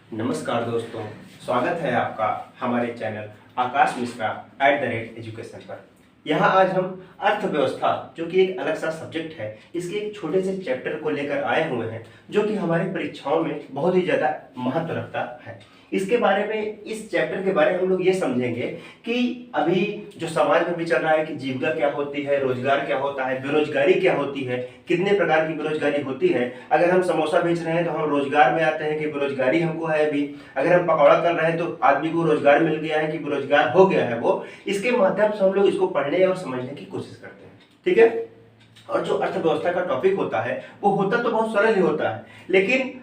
नमस्कार दोस्तों, स्वागत है आपका हमारे चैनल आकाश मिश्रा @एजुकेशन पर। यहाँ आज हम अर्थव्यवस्था, जो कि एक अलग सा सब्जेक्ट है, इसके एक छोटे से चैप्टर को लेकर आए हुए हैं, जो कि हमारी परीक्षाओं में बहुत ही ज़्यादा महत्व रखता है। इसके बारे में, इस चैप्टर के बारे में हम लोग ये समझेंगे कि अभी जो समाज में भी चल रहा है कि जीविका क्या होती है, रोजगार क्या होता है, बेरोजगारी क्या होती है, कितने प्रकार की बेरोजगारी होती है। अगर हम समोसा बेच रहे हैं तो हम रोजगार में आते हैं कि बेरोजगारी हमको है अभी। अगर हम पकौड़ा कर रहे हैं तो आदमी को रोजगार मिल गया है कि बेरोजगार हो गया है वो। इसके माध्यम से हम लोग इसको पढ़ने और समझने की कोशिश करते हैं, ठीक है। और जो अर्थव्यवस्था का टॉपिक होता है वो होता तो बहुत सरल ही होता है, लेकिन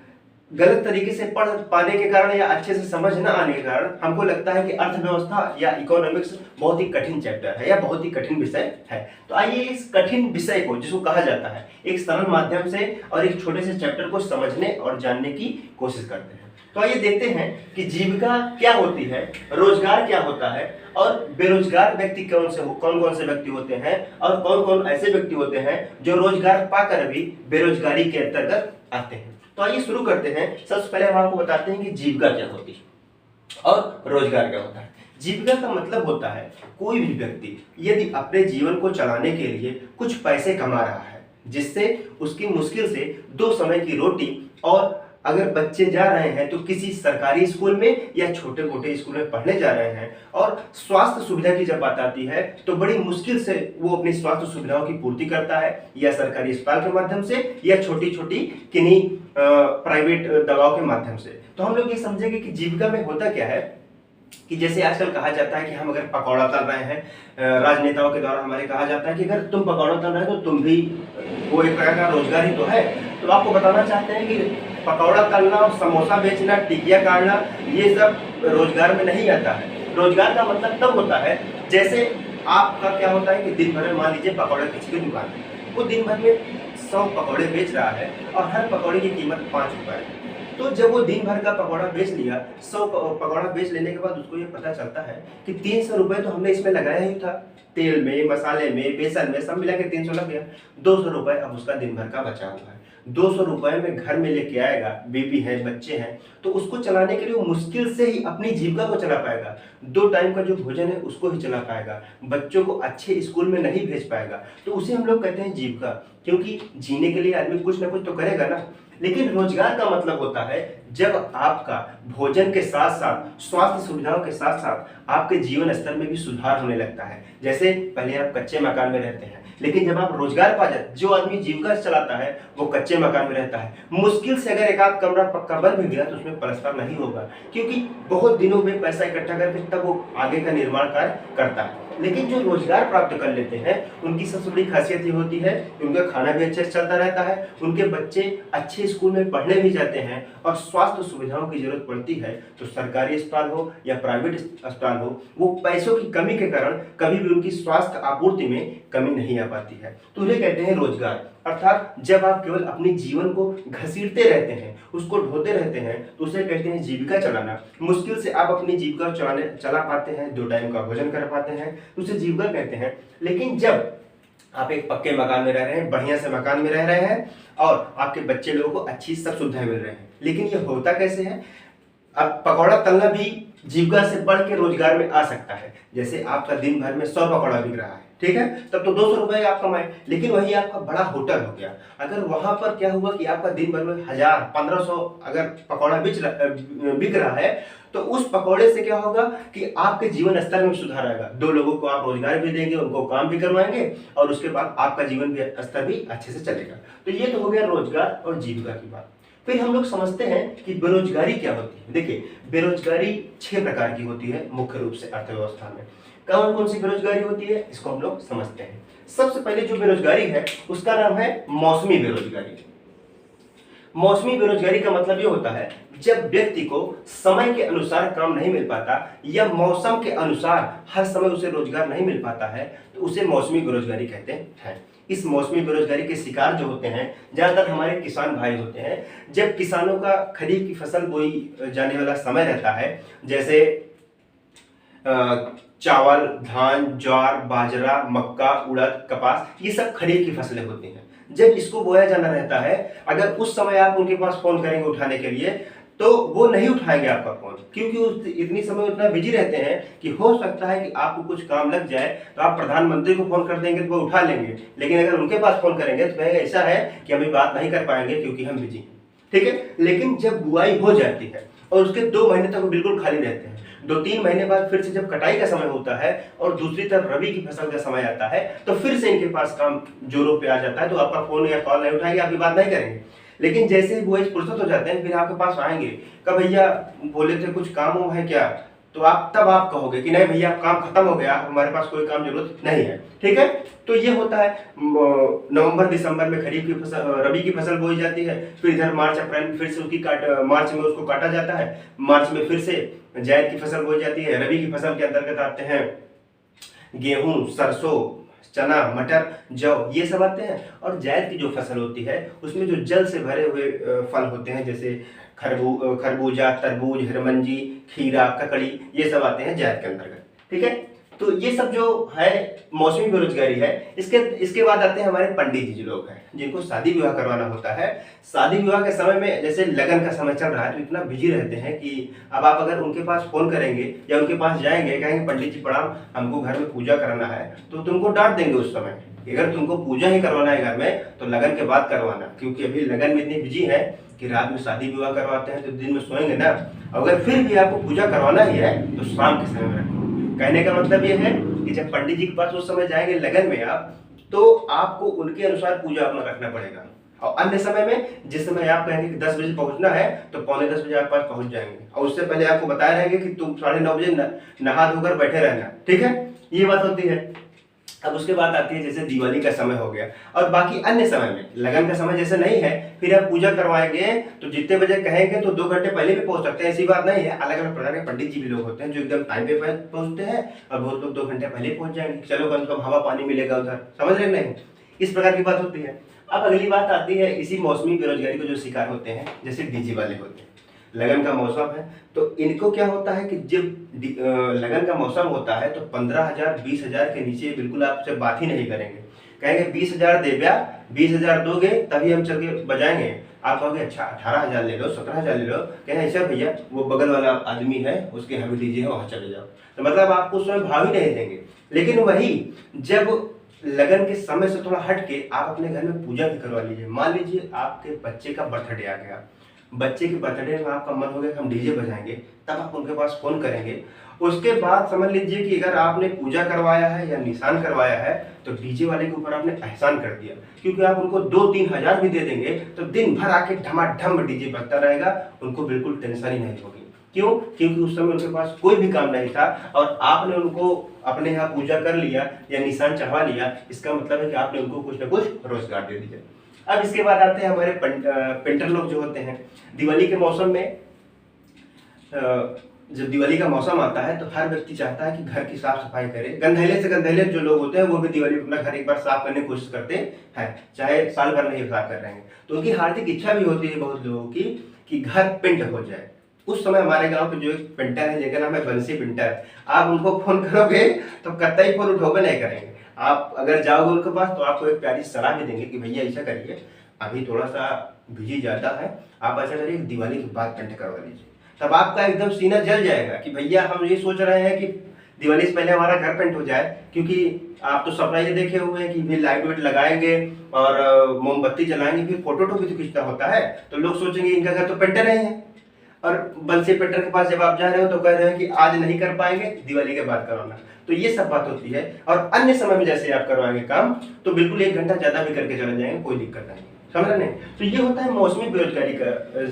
गलत तरीके से पढ़ पाने के कारण या अच्छे से समझ न आने के कारण हमको लगता है कि अर्थव्यवस्था या इकोनॉमिक्स बहुत ही कठिन चैप्टर है या बहुत ही कठिन विषय है। तो आइए इस कठिन विषय को, जिसको कहा जाता है, एक सरल माध्यम से और एक छोटे से चैप्टर को समझने और जानने की कोशिश करते हैं। तो आइए देखते हैं कि जीविका क्या होती है, रोजगार क्या होता है और बेरोजगार व्यक्ति कौन कौन से व्यक्ति होते हैं और कौन कौन ऐसे व्यक्ति होते हैं जो रोजगार पाकर भी बेरोजगारी के अंतर्गत आते हैं। तो आइए शुरू करते हैं। सबसे पहले हम आपको बताते हैं कि जीविका क्या होती है और रोजगार क्या होता है। जीविका का मतलब होता है कोई भी व्यक्ति यदि अपने जीवन को चलाने के लिए कुछ पैसे कमा रहा है, जिससे उसकी मुश्किल से 2 समय की रोटी, और अगर बच्चे जा रहे हैं तो किसी सरकारी स्कूल में या छोटे मोटे स्कूल में पढ़ने जा रहे हैं, और स्वास्थ्य सुविधा की जब बात आती है तो बड़ी मुश्किल से वो अपनी स्वास्थ्य सुविधाओं की पूर्ति करता है, या सरकारी अस्पताल के माध्यम से या छोटी छोटी किन्हीं प्राइवेट दवाओं के माध्यम से। तो हम लोग ये समझेंगे कि जीविका में होता क्या है कि जैसे आजकल कहा जाता है कि हम अगर पकौड़ा तल रहे हैं, राजनेताओं के द्वारा हमारे कहा जाता है कि अगर तुम पकौड़ा तल रहे हो तो तुम भी, वो एक प्रकार का रोजगार ही तो है। तो आपको बताना चाहते हैं कि पकौड़ा तलना और समोसा बेचना, टिकिया काटना, ये सब रोजगार में नहीं आता है। रोजगार का मतलब तब होता है जैसे आपका क्या होता है कि दिन भर में मान लीजिए पकौड़ा किसी की दुकान है, वो दिन भर में 100 पकौड़े बेच रहा है और हर पकौड़े की कीमत 5 रुपए है। तो जब वो दिन भर का पकौड़ा बेच लिया, 100 पकौड़ा बेच लेने के बाद उसको ये पता चलता है कि 300 रुपए तो हमने इसमें लगाया ही था, तेल में, मसाले में, बेसन में, सब मिला के 300 लग गया। 200 रुपए अब उसका दिन भर का बचा हुआ है। 200 रुपए में घर में लेके आएगा, बीबी है, बच्चे हैं, तो उसको चलाने के लिए वो मुश्किल से ही अपनी जीविका को चला पाएगा। 2 टाइम का जो भोजन है उसको ही चला पाएगा, बच्चों को अच्छे स्कूल में नहीं भेज पाएगा। तो उसे हम लोग कहते हैं जीविका, क्योंकि जीने के लिए आदमी कुछ ना कुछ तो करेगा ना। लेकिन रोजगार का मतलब होता है जब आपका भोजन के साथ साथ, स्वास्थ्य सुविधाओं के साथ साथ आपके जीवन स्तर में भी सुधार होने लगता है। जैसे पहले आप कच्चे मकान में रहते हैं, लेकिन जब आप रोजगार पा जाते, जो आदमी जीविका चलाता है वो कच्चे मकान में रहता है, मुश्किल से अगर एक आध कमरा पक्का बन भी गया तो उसमें प्लास्टर नहीं होगा, क्योंकि बहुत दिनों में पैसा इकट्ठा करके तब वो आगे का निर्माण कार्य करता है। लेकिन जो रोजगार प्राप्त कर लेते हैं उनकी सबसे बड़ी खासियत ये होती है कि उनका खाना भी अच्छे से चलता रहता है, उनके बच्चे अच्छे स्कूल में पढ़ने भी जाते हैं, और स्वास्थ्य सुविधाओं की जरूरत पड़ती है तो सरकारी अस्पताल हो या प्राइवेट अस्पताल हो, वो पैसों की कमी के कारण कभी भी उनकी स्वास्थ्य आपूर्ति में कमी नहीं आ पाती है। तो उन्हें कहते हैं रोजगार। अर्थात जब आप केवल अपने जीवन को घसीटते रहते हैं, उसको ढोते रहते हैं, तो उसे कहते हैं जीविका चलाना। मुश्किल से आप अपनी जीविका चला पाते हैं, 2 टाइम का भोजन कर पाते हैं, तो उसे जीविका कहते हैं। लेकिन जब आप एक पक्के मकान में रह रहे हैं, बढ़िया से मकान में रह रहे हैं, और आपके बच्चे लोगों को अच्छी सब सुविधाएं मिल रहे हैं, लेकिन ये होता कैसे है? अब पकौड़ा तलना भी जीविका से बढ़ के रोजगार में आ सकता है। जैसे आपका दिन भर में 100 पकौड़ा बिक रहा है, ठीक है, तब तो 200 रुपए आप कमाए। लेकिन वही आपका बड़ा होटल हो गया, अगर वहां पर क्या हुआ कि आपका दिन भर में 1000, 1500 अगर पकौड़ा बिक रहा है, तो उस पकौड़े से क्या होगा कि आपके जीवन स्तर में सुधार आएगा। 2 लोगों को आप रोजगार भी देंगे, उनको काम भी करवाएंगे, और उसके बाद आपका जीवन भी स्तर भी अच्छे से चलेगा। तो ये तो हो गया रोजगार और जीविका की बात। फिर हम लोग समझते हैं कि बेरोजगारी क्या होती है। देखिए, बेरोजगारी 6 प्रकार की होती है मुख्य रूप से अर्थव्यवस्था में। कौन कौन सी बेरोजगारी होती है इसको हम लोग समझते हैं। सबसे पहले जो बेरोजगारी है उसका नाम है मौसमी बेरोजगारी। मौसमी बेरोजगारी का मतलब ये होता है जब व्यक्ति को समय के अनुसार काम नहीं मिल पाता, या मौसम के अनुसार हर समय उसे रोजगार नहीं मिल पाता है, तो उसे मौसमी बेरोजगारी कहते हैं। इस मौसमी बेरोजगारी के शिकार जो होते हैं ज्यादातर हमारे किसान भाई होते हैं। जब किसानों का खरीफ की फसल बोई जाने वाला समय रहता है, जैसे चावल, धान, ज्वार, बाजरा, मक्का, उड़द, कपास, ये सब खरीफ की फसलें होती हैं। जब इसको बोया जाना रहता है, अगर उस समय आप उनके पास फोन करेंगे उठाने के लिए, तो वो नहीं उठाएंगे आपका फोन, क्योंकि उस इतनी समय उतना बिजी रहते हैं कि हो सकता है कि आपको कुछ काम लग जाए तो आप प्रधानमंत्री को फोन कर देंगे तो वो उठा लेंगे, लेकिन अगर उनके पास फोन करेंगे तो कहेंगे ऐसा है कि अभी बात नहीं कर पाएंगे क्योंकि हम बिजी हैं। ठीक है, लेकिन जब बुआई हो जाती है और उसके 2 महीने तक वो बिल्कुल खाली रहते हैं, 2-3 महीने बाद फिर से जब कटाई का समय होता है और दूसरी तरफ रबी की फसल का समय आता है, तो फिर से इनके पास काम जोरों पे आ जाता है, तो आपका फोन या कॉल नहीं उठाएंगे, आपकी बात नहीं करेंगे। लेकिन जैसे ही बुआई फुर्सत हो जाते हैं फिर आपके पास आएंगे, कब भैया बोले थे कुछ काम हो है क्या, तो तब आप कहोगे कि नहीं भैया काम खत्म हो गया, हमारे पास कोई काम जरूरत नहीं है। ठीक है, तो ये होता है नवंबर दिसंबर में खरीफ की फसल रबी की फसल बोई जाती है, फिर इधर मार्च अप्रैल में फिर से उसकी मार्च में उसको काटा जाता है, मार्च में फिर से जायद की फसल बोई जाती है। रबी की फसल के अंतर्गत आते हैं गेहूं, सरसों, चना, मटर, जौ, ये सब आते हैं। और जायद की जो फसल होती है उसमें जो जल से भरे हुए फल होते हैं, जैसे खरबूजा, तरबूज, हिरमंजी, खीरा, ककड़ी, ये सब आते हैं जायद के अंतर्गत। ठीक है, तो ये सब जो है मौसमी बेरोजगारी है। इसके बाद आते हैं हमारे पंडित जी जो लोग हैं, जिनको शादी विवाह करवाना होता है। शादी विवाह के समय में जैसे लगन का समय चल रहा है तो इतना बिजी रहते हैं कि अब आप अगर उनके पास फोन करेंगे या उनके पास जाएंगे, कहेंगे पंडित जी प्रणाम, हमको घर में पूजा कराना है, तो तुमको डांट देंगे उस समय। अगर तुमको पूजा ही करवाना है घर में तो लगन के बाद करवाना, क्योंकि अभी लगन में इतनी बिजी है कि रात में शादी विवाह करवाते हैं तो दिन में सोएंगे ना। अगर फिर भी आपको पूजा करवाना ही है तो शाम के समय में रखो। कहने का मतलब ये है कि जब पंडित जी के पास उस समय जाएंगे लगन में आप, तो आपको उनके अनुसार पूजा अपना रखना पड़ेगा। और अन्य समय में जिस समय आप कहेंगे कि 10 बजे पहुंचना है तो 9:45 बजे आप पास पहुंच जाएंगे, और उससे पहले आपको बताया रहेंगे कि तुम 9:30 बजे नहा धोकर बैठे रहना। ठीक है, ये बात होती है। अब उसके बाद आती है जैसे दिवाली का समय हो गया और बाकी अन्य समय में, लगन का समय जैसे नहीं है, फिर आप पूजा करवाएंगे तो जितने बजे कहेंगे तो 2 घंटे पहले भी पहुंच सकते हैं, ऐसी बात नहीं है। अलग अलग प्रकार के पंडित जी भी लोग होते हैं जो एकदम टाइम पे पहुंचते हैं और बहुत लोग 2 घंटे पहले पहुंच जाएंगे, चलो कम से कम हवा पानी मिलेगा उधर, समझ रहे नहीं, इस प्रकार की बात होती है। अब अगली बात आती है इसी मौसमी बेरोजगारी को जो शिकार होते हैं, जैसे डीजे वाले होते हैं। लगन का मौसम है तो इनको क्या होता है कि जब लगन का मौसम होता है तो 15,000 20,000 के नीचे बिल्कुल आपसे बात ही नहीं करेंगे। कहेंगे 20,000 दे ब्या, 20,000 दोगे तभी हम चल के बजाएंगे। आप कहोगे अच्छा 18,000 ले लो, 17,000 ले लो, कहें ऐसा भैया वो बगल वाला आदमी है उसके यहाँ भी डीजे है वहाँ चले जाओ, तो मतलब आपको उस समय भाव ही नहीं देंगे। लेकिन वही जब लगन के समय से थोड़ा हट के आप अपने घर में पूजा भी करवा लीजिए। मान लीजिए आपके बच्चे का बर्थडे आ गया, बच्चे के बर्थडे में आपका मन हो गया कि हम डीजे बजाएंगे, तब आप उनके पास फोन करेंगे। उसके बाद समझ लीजिए कि अगर आपने पूजा करवाया है या निशान करवाया है तो डीजे वाले के ऊपर आपने एहसान कर दिया, क्योंकि आप उनको 2-3 हज़ार भी दे देंगे तो दिन भर आके ढमाढम डीजे बजता रहेगा, उनको बिल्कुल टेंशन ही नहीं होगी। क्यों? क्योंकि उस समय उनके पास कोई भी काम नहीं था और आपने उनको अपने यहाँ पूजा कर लिया या निशान चढ़वा लिया, इसका मतलब है कि आपने उनको कुछ ना कुछ रोजगार दे दिया। अब इसके बाद आते हैं हमारे पेंटर लोग जो होते हैं। दिवाली के मौसम में जब दिवाली का मौसम आता है तो हर व्यक्ति चाहता है कि घर की साफ सफाई करे। गंधैले से गंधैले जो लोग होते हैं वो भी दिवाली अपना घर एक बार साफ करने की कोशिश करते हैं, चाहे साल भर नहीं साफ कर रहे हैं, तो उनकी हार्दिक इच्छा भी होती है बहुत लोगों की कि घर पेंट हो जाए। उस समय हमारे गांव पे जो एक पेंटर है जिनका नाम है बंसी पेंटर, आप उनको फोन करोगे तो कतई फोन उठोगे नहीं करेंगे। आप अगर जाओगे उनके पास तो आपको एक प्यारी सलाह भी देंगे कि भैया ऐसा करिए, अभी थोड़ा सा बिजी ज़्यादा है, आप ऐसा करिए दिवाली के बाद पेंट करवा लीजिए। तब आपका एकदम सीना जल जाएगा कि भैया हम ये सोच रहे हैं कि दिवाली से पहले हमारा घर पेंट हो जाए, क्योंकि आप तो सपना ये देखे हुए हैं कि फिर लाइट वाइट लगाएंगे और मोमबत्ती जलाएंगे, फिर फोटो भी तो खींचना होता है, तो लोग सोचेंगे इनका घर तो पेंटर नहीं है। और बंसी पेंटर के पास जब आप जा रहे हो तो कह रहे हैं कि आज नहीं कर पाएंगे, दिवाली के बाद करवाना, तो ये सब बात होती है। और अन्य समय में जैसे आप करवाएंगे काम तो बिल्कुल 1 घंटा ज्यादा भी करके चले जाएंगे, कोई दिक्कत नहीं, समझ रहे हैं। तो ये होता है मौसमी बेरोजगारी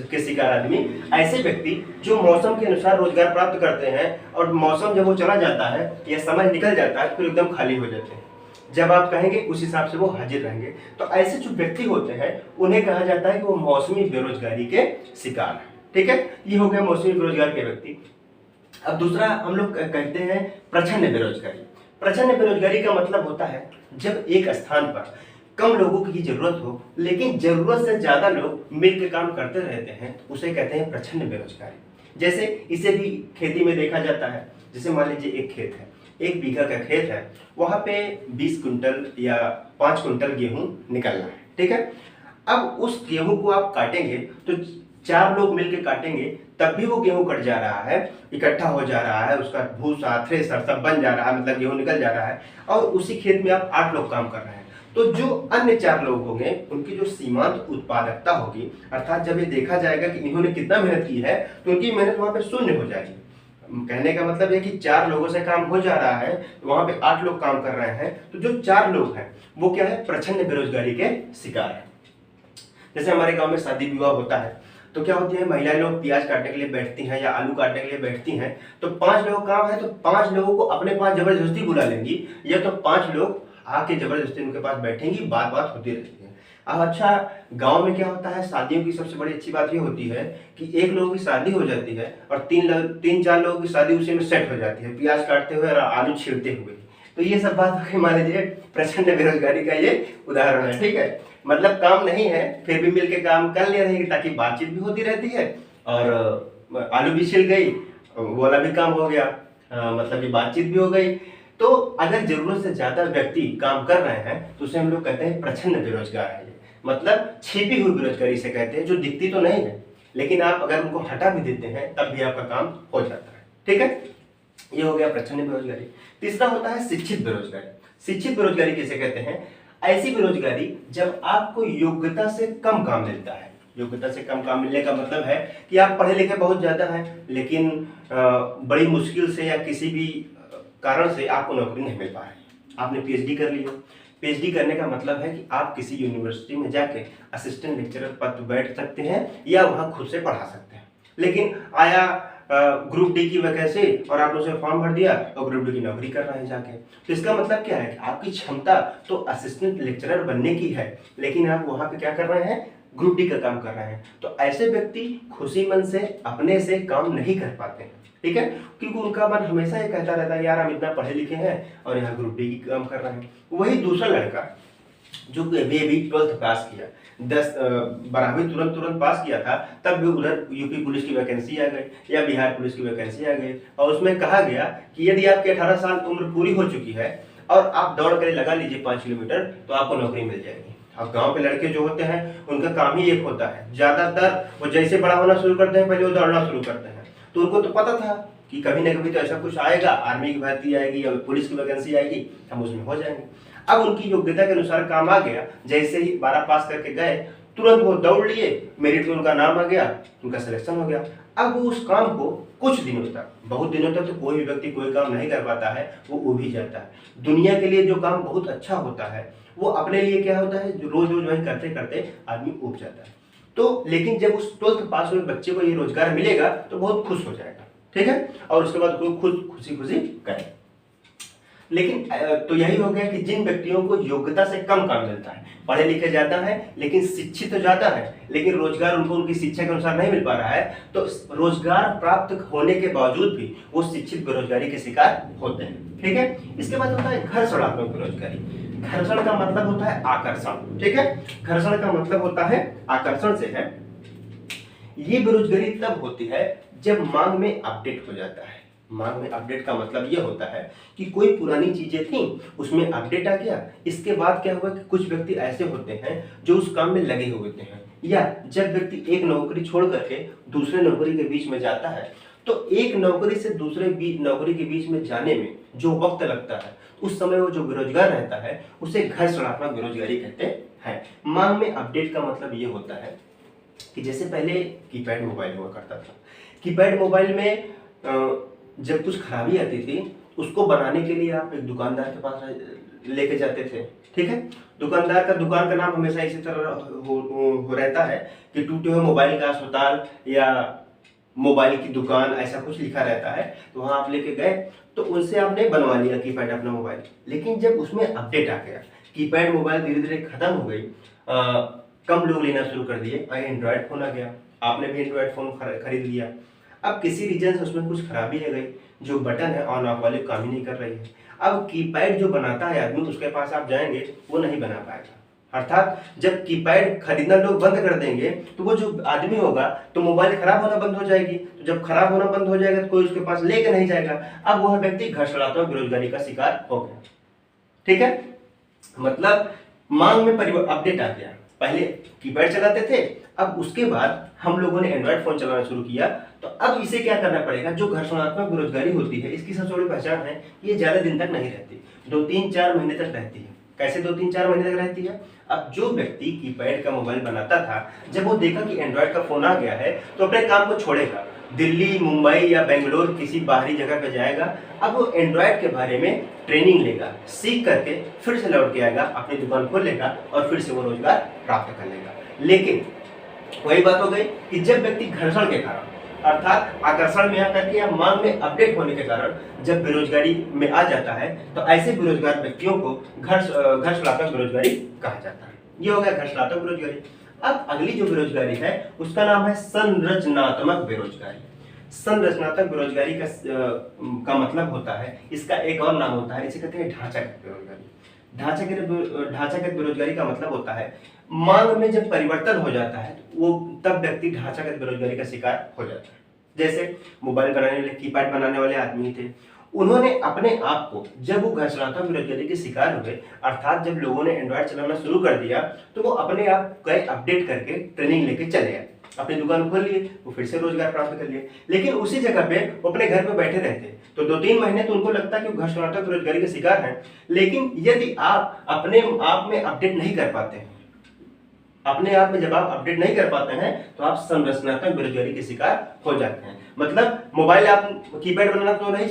के शिकार आदमी, ऐसे व्यक्ति जो मौसम के अनुसार रोजगार प्राप्त करते हैं और मौसम जब वो चला जाता है या समय निकल जाता है फिर एकदम खाली हो जाते हैं। जब आप कहेंगे उस हिसाब से वो हाजिर रहेंगे। तो ऐसे जो व्यक्ति होते हैं उन्हें कहा जाता है कि वो मौसमी बेरोजगारी के शिकार है। ठीक है, ये हो गया मौसमी बेरोजगार के व्यक्ति। अब दूसरा हम लोग कहते हैं प्रच्छन्न बेरोजगारी। प्रच्छन्न बेरोजगारी का मतलब होता है जब एक स्थान पर कम लोगों की जरूरत हो लेकिन जरूरत से ज्यादा लोग मिलकर काम करते रहते हैं, उसे कहते हैं प्रच्छन्न बेरोजगारी। जैसे इसे भी खेती में देखा जाता है। जैसे मान लीजिए एक खेत है, 1 बीघा का खेत है, वहां पे 20 कुंटल या 5 कुंटल गेहूं निकलना है। ठीक है, अब उस गेहूं को आप काटेंगे तो 4 लोग मिलकर काटेंगे तब भी वो गेहूं कट जा रहा है, इकट्ठा हो जा रहा है, उसका भूसा थ्रेसर सब बन जा रहा है, मतलब गेहूं निकल जा रहा है, और उसी खेत में आप 8 लोग काम कर रहे हैं। तो जो अन्य 4 लोग होंगे उनकी जो सीमांत उत्पादकता होगी, अर्थात जब ये देखा जाएगा कि इन्होंने कितना मेहनत की है, तो उनकी मेहनत वहां पे शून्य हो जाएगी। कहने का मतलब है कि 4 लोगों से काम हो जा रहा है, तो वहां पे 8 लोग काम कर रहे हैं, तो जो 4 लोग हैं वो क्या है, प्रचंड बेरोजगारी के शिकार है। जैसे हमारे गांव में शादी विवाह होता है तो क्या होती है, महिलाएं लोग प्याज काटने के लिए बैठती हैं या आलू काटने के लिए बैठती हैं, तो 5 लोगों का काम है, तो 5 लोगों को अपने पास जबरदस्ती बुला लेंगी, या तो 5 लोग आके जबरदस्ती उनके पास बैठेंगी, बात बात होती रहती है। अब अच्छा, गांव में क्या होता है, शादियों की सबसे बड़ी अच्छी बात ये होती है कि एक लोगों की शादी हो जाती है और 3-4 लोगों की शादी उसी में सेट हो जाती है, प्याज काटते हुए और आलू छीलते हुए। तो ये सब बात मान लीजिए प्रचंड बेरोजगारी का ये उदाहरण है। ठीक है, मतलब काम नहीं है फिर भी मिलके काम कर ले रहे हैं, ताकि बातचीत भी होती रहती है और आलू भी छिल गई, वो वाला भी काम हो गया, मतलब कि बातचीत भी हो गई। तो अगर जरूरत से ज्यादा व्यक्ति काम कर रहे हैं तो उसे हम लोग कहते हैं प्रचंड बेरोजगार है। मतलब छिपी हुई बेरोजगारी से कहते हैं, जो दिखती तो नहीं है लेकिन आप अगर उनको हटा भी देते हैं तब भी आपका काम हो जाता है। ठीक है, ये हो गया प्रचंड बेरोजगारी। तीसरा होता है शिक्षित बेरोजगारी। शिक्षित बेरोजगारी किसे कहते हैं, ऐसी बेरोजगारी जब आपको योग्यता से कम काम मिलता है। योग्यता से कम काम मिलने का मतलब है कि आप पढ़े लिखे बहुत ज्यादा हैं लेकिन बड़ी मुश्किल से या किसी भी कारण से आपको नौकरी नहीं मिल पा रही। आपने पीएचडी कर ली हो, पीएचडी करने का मतलब है कि आप किसी यूनिवर्सिटी में जाके असिस्टेंट लेक्चरर पद पर बैठ सकते हैं या वहां खुद से पढ़ा सकते हैं। लेकिन आया ग्रुप डी की वैकेंसी और आपने उसे फॉर्म भर दिया और ग्रुप डी की नौकरी कर रहे हैं जाके, तो इसका मतलब क्या है कि आपकी क्षमता तो असिस्टेंट लेक्चरर बनने की है लेकिन आप वहां पे क्या कर रहे हैं, ग्रुप डी का काम कर रहे हैं। तो ऐसे व्यक्ति खुशी मन से अपने से काम नहीं कर पाते हैं। ठीक है, क्योंकि उनका मन हमेशा ये कहता रहता है यार हम इतना पढ़े लिखे हैं और यहाँ ग्रुप डी की काम कर रहे हैं। वही दूसरा लड़का जो अभी 12th पास किया, 12वीं तुरंत पास किया था, तब भी उधर यूपी पुलिस की वैकेंसी आ गई या बिहार पुलिस की वैकेंसी आ गई और उसमें कहा गया कि यदि आपकी 18 साल उम्र पूरी हो चुकी है और आप दौड़ कर लगा लीजिए 5 किलोमीटर तो आपको नौकरी मिल जाएगी। अब गांव के लड़के जो होते हैं उनका काम ही एक होता है, ज्यादातर वो जैसे बड़ा होना शुरू करते हैं पहले वो दौड़ना शुरू करते हैं। तो उनको तो पता था कि कभी ना कभी तो ऐसा कुछ आएगा, आर्मी की भर्ती आएगी या पुलिस की वैकेंसी आएगी, हम उसमें हो जाएंगे। अब उनकी योग्यता के अनुसार काम आ गया, जैसे ही 12 पास करके गए तुरंत वो दौड़ लिए, मेरिट में उनका नाम आ गया, उनका सिलेक्शन हो गया। अब वो उस काम को कुछ दिनों तक, बहुत दिनों तक तो कोई भी व्यक्ति कोई काम नहीं कर पाता है, वो उब ही जाता है। दुनिया के लिए जो काम बहुत अच्छा होता है वो अपने लिए क्या होता है, जो रोज रोज वही करते करते आदमी उब जाता है। तो लेकिन जब उस 12th पास हुए बच्चे को ये रोजगार मिलेगा तो बहुत खुश हो जाएगा। ठीक है, और उसके बाद वो खुद खुशी खुशी करे। लेकिन तो यही हो गया कि जिन व्यक्तियों को योग्यता से कम काम मिलता है, पढ़े लिखे ज्यादा है लेकिन शिक्षित तो ज्यादा है, लेकिन रोजगार उनको उनकी शिक्षा के अनुसार नहीं मिल पा रहा है, तो रोजगार प्राप्त होने के बावजूद भी वो शिक्षित बेरोजगारी के शिकार होते हैं। ठीक है, इसके बाद होता है घर्षणात्मक बेरोजगारी। घर्षण का मतलब होता है आकर्षण। ठीक है, घर्षण का मतलब होता है आकर्षण से है। ये बेरोजगारी तब होती है जब मांग में अपडेट हो जाता है। मांग में अपडेट का मतलब ये होता है कि कोई पुरानी चीजें थी उसमें अपडेट आ गया, इसके बाद क्या हुआ कि कुछ व्यक्ति ऐसे होते हैं जो उस काम में लगे हुए होते हैं, या जब व्यक्ति एक नौकरी छोड़ करके दूसरे नौकरी के बीच में जाता है तो एक नौकरी से दूसरे नौकरी के बीच में जाने में जो वक्त लगता है उस समय वो जो बेरोजगार रहता है उसे घर्षणात्मक बेरोजगारी कहते हैं। मांग में अपडेट का मतलब ये होता है कि जैसे पहले कीपैड मोबाइल हुआ करता था, कीपैड मोबाइल में जब कुछ खराबी आती थी उसको बनाने के लिए आप एक दुकानदार के पास लेके जाते थे। ठीक है, दुकानदार का दुकान का नाम हमेशा इसी तरह हो रहता है कि टूटे हुए मोबाइल का अस्पताल या मोबाइल की दुकान, ऐसा कुछ लिखा रहता है। तो वहां आप लेके गए तो उनसे आपने बनवा लिया कीपैड अपना मोबाइल। लेकिन जब उसमें अपडेट आ गया, कीपैड मोबाइल धीरे धीरे खत्म हो गई, कम लोग लेना शुरू कर दिए, एंड्रॉयड फोन आ गया, आपने भी एंड्रॉयड फोन खरीद लिया। अब किसी रीजन से उसमें कुछ खराबी है गई, जो बटन है ऑन ऑफ वाले काम ही नहीं कर रही है। अब कीपैड जो बनाता है आदमी, उसके पास आप जाएंगे वो नहीं बना पाएगा। अर्थात जब कीपैड खरीदना लोग बंद कर देंगे तो वो जो आदमी होगा तो मोबाइल खराब होना बंद हो जाएगी, तो जब खराब होना बंद हो जाएगा तो कोई उसके पास लेके नहीं जाएगा। अब वह व्यक्ति घर्षणात्मक बेरोजगारी का शिकार हो गया। ठीक है, मतलब मांग में अपडेट आ गया। पहले कीपैड चलाते थे, अब उसके बाद हम लोगों ने एंड्रॉयड फोन चलाना शुरू किया, तो अब इसे क्या करना पड़ेगा। जो घर्षणात्मक बेरोजगारी होती है, इसकी सबसे बड़ी पहचान है, ये ज्यादा दिन तक नहीं रहती, 2-3-4 महीने तक रहती है। कैसे 2-3-4 महीने तक रहती है? अब जो व्यक्ति कीपैड का मोबाइल बनाता था, जब वो देखा कि एंड्रॉयड का फोन आ गया है, तो अपने काम को छोड़ेगा, दिल्ली, मुंबई या बेंगलोर किसी बाहरी जगह पे जाएगा। अब वो एंड्रॉयड के बारे में ट्रेनिंग लेगा, सीख करके फिर से लौट के आएगा, अपनी दुकान खोल लेगा और फिर से वो रोजगार प्राप्त कर लेगा। लेकिन वही बात हो गई कि जब व्यक्ति घर्षण के कारण, अर्थात आकर्षण में आकर के या मांग में अपडेट होने के कारण जब बेरोजगारी में आ जाता है, तो ऐसे बेरोजगार व्यक्तियों को घर्षणात्मक बेरोजगारी कहा जाता है। ये हो गया घर्षणात्मक बेरोजगारी। अब अगली जो बेरोजगारी है उसका नाम है संरचनात्मक बेरोजगारी। संरचनात्मक बेरोजगारी का मतलब होता है, इसका एक और नाम होता है, इसे कहते हैं ढांचागत बेरोजगारी। ढांचागत बेरोजगारी का मतलब होता है मांग में जब परिवर्तन हो जाता है, वो तब व्यक्ति ढांचागत बेरोजगारी का शिकार हो जाता है। जैसे मोबाइल बनाने वाले, कीपैड बनाने वाले आदमी थे, उन्होंने अपने आप को, जब वो घर्षणात्मक बेरोजगारी के शिकार हुए, अर्थात जब लोगों ने एंड्रॉयड चलाना शुरू कर दिया, तो वो अपने आप को अपडेट करके ट्रेनिंग लेके चले गए, अपनी दुकान खोल लिए, वो फिर से रोजगार प्राप्त कर लिए। लेकिन उसी जगह पे वो अपने घर पे बैठे रहते, तो 2-3 महीने तो उनको लगता है कि वो घर्षणात्मक बेरोजगारी के शिकार हैं। लेकिन यदि आप अपने आप में अपडेट नहीं कर पाते हैं, अपने आप में जब आप अपडेट नहीं कर पाते हैं, तो आप संरचनात्मक बेरोजगारी के शिकार हो जाते हैं। मतलब मोबाइल आप कीपैड बनाना तो नहीं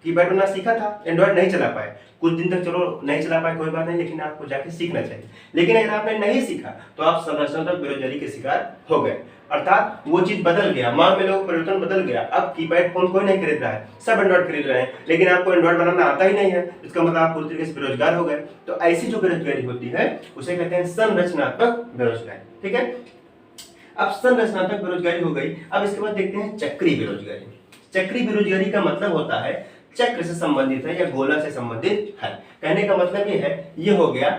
कीपैड बनाना सीखा था, एंड्रॉयड नहीं चला पाए, कुछ दिन तक चलो नहीं चला पाए, कोई बात नहीं, लेकिन आपको जाके सीखना चाहिए। लेकिन अगर आपने नहीं सीखा, तो आप संरचनात्मक बेरोजगारी के शिकार हो गए, अर्थात वो चीज बदल गया, मांग में लोगों परिवर्तन बदल गया। अब कीपैड फोन कोई नहीं खरीद रहा है, सब एंड्रॉयड खरीद रहे हैं, लेकिन आपको एंड्रॉयड बनाना आता ही नहीं है, इसका मतलब आप पूरी तरीके से बेरोजगार हो गए। तो ऐसी जो बेरोजगारी होती है उसे कहते हैं संरचनात्मक बेरोजगारी। ठीक है, अब संरचनात्मक बेरोजगारी हो गई। अब इसके बाद देखते हैं चक्री बेरोजगारी। चक्री बेरोजगारी का मतलब होता है चक्र से संबंधित है या गोला से संबंधित है। कहने का मतलब ये है, ये हो गया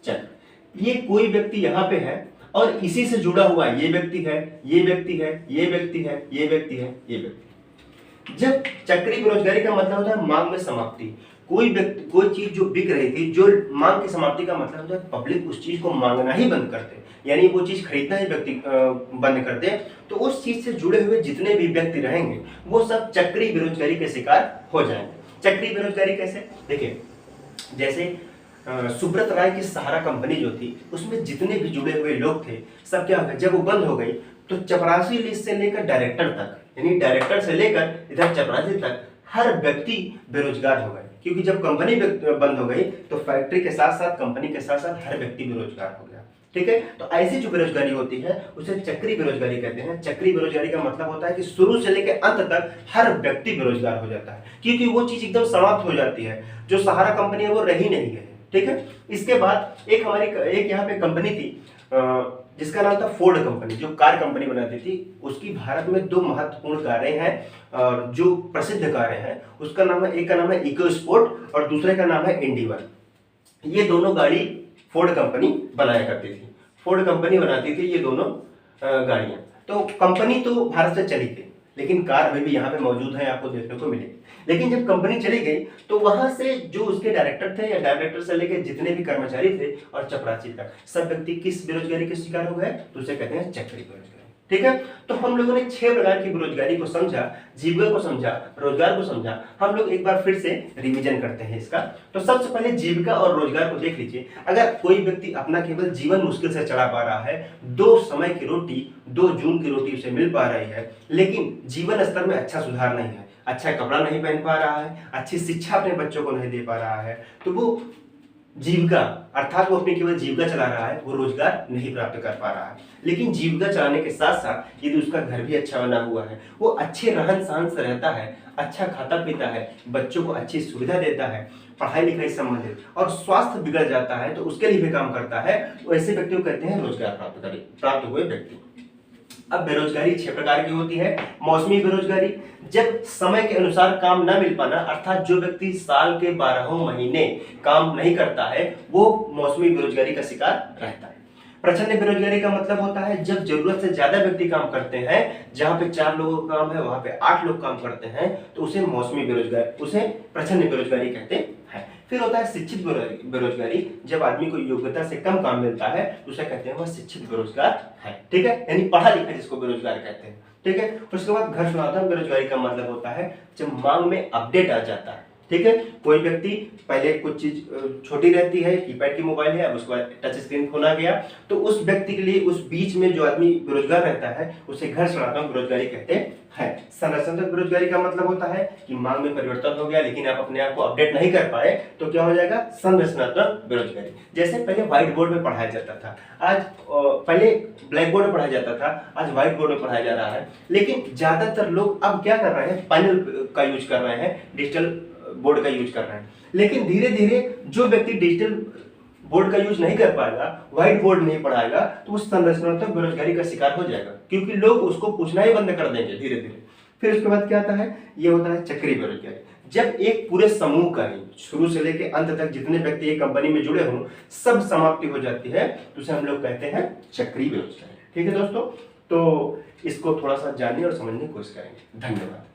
चक्र, ये कोई व्यक्ति यहाँ पे है और इसी से जुड़ा हुआ ये व्यक्ति है, ये व्यक्ति है, ये व्यक्ति है, ये व्यक्ति है, ये व्यक्ति। जब चक्री बेरोजगारी का मतलब होता है मांग में समाप्ति, कोई व्यक्ति, कोई चीज जो बिक रही थी, जो मांग की समाप्ति का मतलब होता है पब्लिक उस चीज को मांगना ही बंद कर दे, यानी वो चीज खरीदना ही व्यक्ति बंद कर दे, तो उस चीज से जुड़े हुए जितने भी व्यक्ति रहेंगे वो सब चक्री बेरोजगारी के शिकार हो जाएंगे। चक्री बेरोजगारी कैसे? देखिए, जैसे सुब्रत राय की सहारा कंपनी जो थी, उसमें जितने भी जुड़े हुए लोग थे, सब क्या हो गया, जब वो बंद हो गई तो चपरासी लिस्ट से लेकर डायरेक्टर तक, यानी डायरेक्टर से लेकर इधर चपरासी तक हर व्यक्ति बेरोजगार हो गए। क्योंकि जब कंपनी बंद हो गई तो फैक्ट्री के साथ साथ, कंपनी के साथ साथ हर व्यक्ति बेरोजगार हो गया। ठीक है, तो ऐसी जो बेरोजगारी होती है उसे चक्री बेरोजगारी कहते हैं। चक्री बेरोजगारी का मतलब होता है कि शुरू से लेकर अंत तक हर व्यक्ति बेरोजगार हो जाता है, क्योंकि वो चीज एकदम समाप्त हो जाती है, जो सहारा कंपनी है वो रही नहीं है। ठीक है, इसके बाद एक यहाँ पे कंपनी थी जिसका नाम था फोर्ड कंपनी, जो कार कंपनी बनाती थी। उसकी भारत में 2 महत्वपूर्ण कारें हैं और जो प्रसिद्ध कारें हैं, उसका नाम है, एक का नाम है इको स्पोर्ट और दूसरे का नाम है इंडिवर। ये दोनों गाड़ी फोर्ड कंपनी बनाया करती थी, फोर्ड कंपनी बनाती थी ये दोनों गाड़ियां। तो कंपनी तो भारत से चली गई, लेकिन कार अभी भी यहाँ पे मौजूद है, आपको देखने को मिलेगी। लेकिन जब कंपनी चली गई तो वहां से जो उसके डायरेक्टर थे या डायरेक्टर से लेकर जितने भी कर्मचारी थे और चपरासी तक, सब व्यक्ति किस बेरोजगारी के शिकार हो गए? तो उसे कहते हैं चक्री बेरोजगारी। ठीक है, तो हम लोगों ने 6 प्रकार की बेरोजगारी को समझा, जीविका को समझा, रोजगार को समझा। हम लोग एक बार फिर से रिवीजन करते हैं इसका। तो सबसे पहले जीविका और रोजगार को देख लीजिए। अगर कोई व्यक्ति अपना केवल जीवन मुश्किल से चला पा रहा है, 2 समय की रोटी, 2 जून की रोटी उसे मिल पा रही है, लेकिन जीवन स्तर में अच्छा सुधार नहीं है, अच्छा कपड़ा नहीं पहन पा रहा है, अच्छी शिक्षा अपने बच्चों को नहीं दे पा रहा है, तो वो जीविका, अर्थात वो अपनी केवल जीविका चला रहा है, वो रोजगार नहीं प्राप्त कर पा रहा है। लेकिन जीविका चलाने के साथ साथ यदि उसका घर भी अच्छा बना हुआ है, वो अच्छे रहन सहन से रहता है, अच्छा खाता पीता है, बच्चों को अच्छी सुविधा देता है, पढ़ाई लिखाई संबंधित, और स्वास्थ्य बिगड़ जाता है तो उसके लिए भी काम करता है, तो ऐसे व्यक्ति को कहते हैं रोजगार प्राप्त हुए व्यक्ति। अब बेरोजगारी 6 प्रकार की होती है। मौसमी बेरोजगारी, जब समय के अनुसार काम न मिल पाना, अर्थात जो व्यक्ति साल के 12 महीने काम नहीं करता है, वो मौसमी बेरोजगारी का शिकार रहता है। प्रचंड बेरोजगारी का मतलब होता है जब जरूरत से ज्यादा व्यक्ति काम करते हैं, जहां पे 4 लोगों का काम है वहां पे 8 लोग काम करते हैं, तो उसे मौसमी बेरोजगारी, उसे प्रचंड बेरोजगारी कहते हैं। फिर होता है शिक्षित बेरोजगारी, जब आदमी को योग्यता से कम काम मिलता है तो उसे कहते हैं वह शिक्षित बेरोजगार है, ठीक है, यानी पढ़ा लिखा जिसको बेरोजगार कहते हैं, ठीक है। उसके बाद घर सुनाता बेरोजगारी का मतलब होता है जब मांग में अपडेट आ जाता है, ठीक है। कोई व्यक्ति पहले कुछ चीज छोटी रहती है, कीपैड की मोबाइल है, अब उसके बाद टच स्क्रीन फोन आ गया, तो उस व्यक्ति के लिए उस बीच में जो आदमी बेरोजगार रहता है उसे घर संरचनात्मक बेरोजगारी कहते हैं। संरचनात्मक बेरोजगारी का मतलब होता है कि मांग में परिवर्तन हो गया लेकिन आप अपने आप को अपडेट नहीं कर पाए, तो क्या हो जाएगा, संरचनात्मक बेरोजगारी। जैसे पहले व्हाइट बोर्ड में पढ़ाया जाता था, आज पहले ब्लैक बोर्ड में पढ़ाया जाता था, आज व्हाइट बोर्ड में पढ़ाया जा रहा है, लेकिन ज्यादातर लोग अब क्या कर रहे हैं, पैनल का यूज कर रहे हैं, डिजिटल बोर्ड का यूज कर रहे हैं। लेकिन धीरे धीरे जो व्यक्ति डिजिटल बोर्ड का यूज नहीं कर पाएगा, व्हाइट बोर्ड नहीं पढ़ाएगा, तो उस संरचनात्मक बेरोजगारी का शिकार हो जाएगा, क्योंकि लोग उसको पूछना ही बंद कर देंगे धीरे धीरे। फिर उसके बाद क्या आता है, ये होता है चक्रीय बेरोजगारी। जब एक पूरे समूह का ही शुरू से लेकर अंत तक जितने व्यक्ति एक कंपनी में जुड़े हों सब समाप्ति हो जाती है, तो उसे हम लोग कहते हैं चक्रीय बेरोजगारी, ठीक है दोस्तों। तो इसको थोड़ा सा जानने और समझने की कोशिश करेंगे। धन्यवाद।